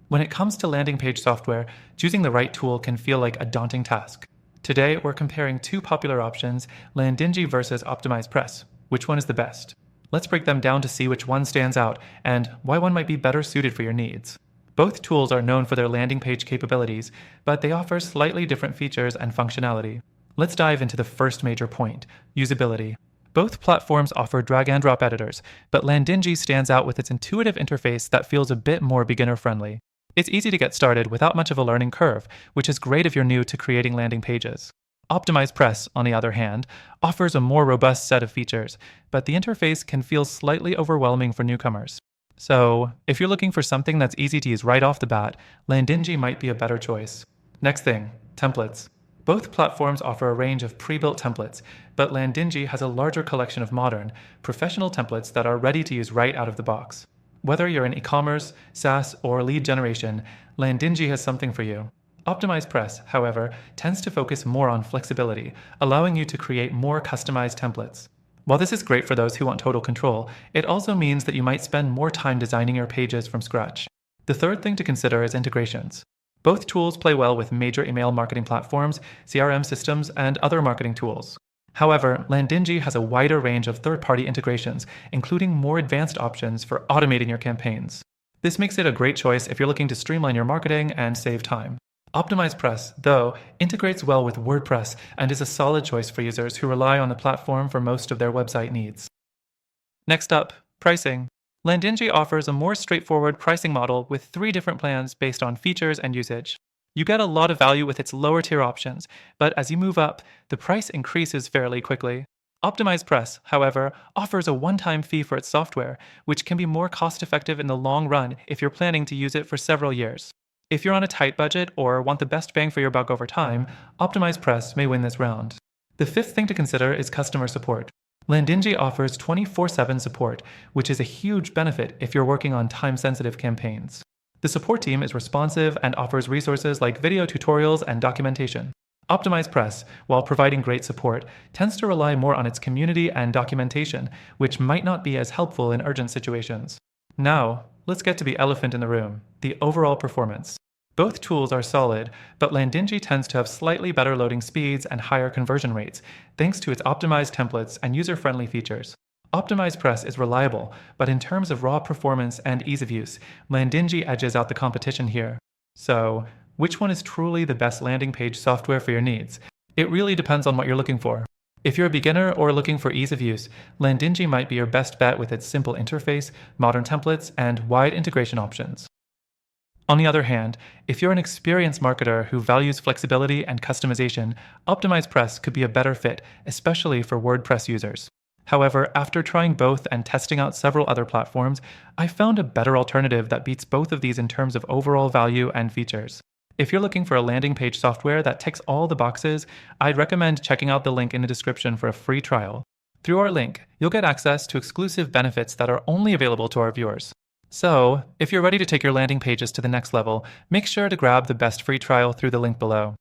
When it comes to landing page software, choosing the right tool can feel like a daunting task. Today, we're comparing two popular options, Landingi versus OptimizePress. Which one is the best? Let's break them down to see which one stands out and why one might be better suited for your needs. Both tools are known for their landing page capabilities, but they offer slightly different features and functionality. Let's dive into the first major point, usability. Both platforms offer drag-and-drop editors, but Landingi stands out with its intuitive interface that feels a bit more beginner-friendly. It's easy to get started without much of a learning curve, which is great if you're new to creating landing pages. OptimizePress, on the other hand, offers a more robust set of features, but the interface can feel slightly overwhelming for newcomers. So, if you're looking for something that's easy to use right off the bat, Landingi might be a better choice. Next thing, templates. Both platforms offer a range of pre-built templates, but Landingi has a larger collection of modern, professional templates that are ready to use right out of the box. Whether you're in e-commerce, SaaS, or lead generation, Landingi has something for you. OptimizePress, however, tends to focus more on flexibility, allowing you to create more customized templates. While this is great for those who want total control, it also means that you might spend more time designing your pages from scratch. The third thing to consider is integrations. Both tools play well with major email marketing platforms, CRM systems, and other marketing tools. However, Landingi has a wider range of third-party integrations, including more advanced options for automating your campaigns. This makes it a great choice if you're looking to streamline your marketing and save time. OptimizePress, though, integrates well with WordPress and is a solid choice for users who rely on the platform for most of their website needs. Next up, pricing. Landingi offers a more straightforward pricing model with 3 different plans based on features and usage. You get a lot of value with its lower tier options, but as you move up, the price increases fairly quickly. OptimizePress, however, offers a one-time fee for its software, which can be more cost-effective in the long run if you're planning to use it for several years. If you're on a tight budget or want the best bang for your buck over time, OptimizePress may win this round. The fifth thing to consider is customer support. Landingi offers 24/7 support, which is a huge benefit if you're working on time-sensitive campaigns. The support team is responsive and offers resources like video tutorials and documentation. OptimizePress, while providing great support, tends to rely more on its community and documentation, which might not be as helpful in urgent situations. Now, let's get to the elephant in the room, the overall performance. Both tools are solid, but Landingi tends to have slightly better loading speeds and higher conversion rates, thanks to its optimized templates and user-friendly features. OptimizePress is reliable, but in terms of raw performance and ease of use, Landingi edges out the competition here. So, which one is truly the best landing page software for your needs? It really depends on what you're looking for. If you're a beginner or looking for ease of use, Landingi might be your best bet with its simple interface, modern templates, and wide integration options. On the other hand, if you're an experienced marketer who values flexibility and customization, OptimizePress could be a better fit, especially for WordPress users. However, after trying both and testing out several other platforms, I found a better alternative that beats both of these in terms of overall value and features. If you're looking for a landing page software that ticks all the boxes, I'd recommend checking out the link in the description for a free trial. Through our link, you'll get access to exclusive benefits that are only available to our viewers. So, if you're ready to take your landing pages to the next level, make sure to grab the best free trial through the link below.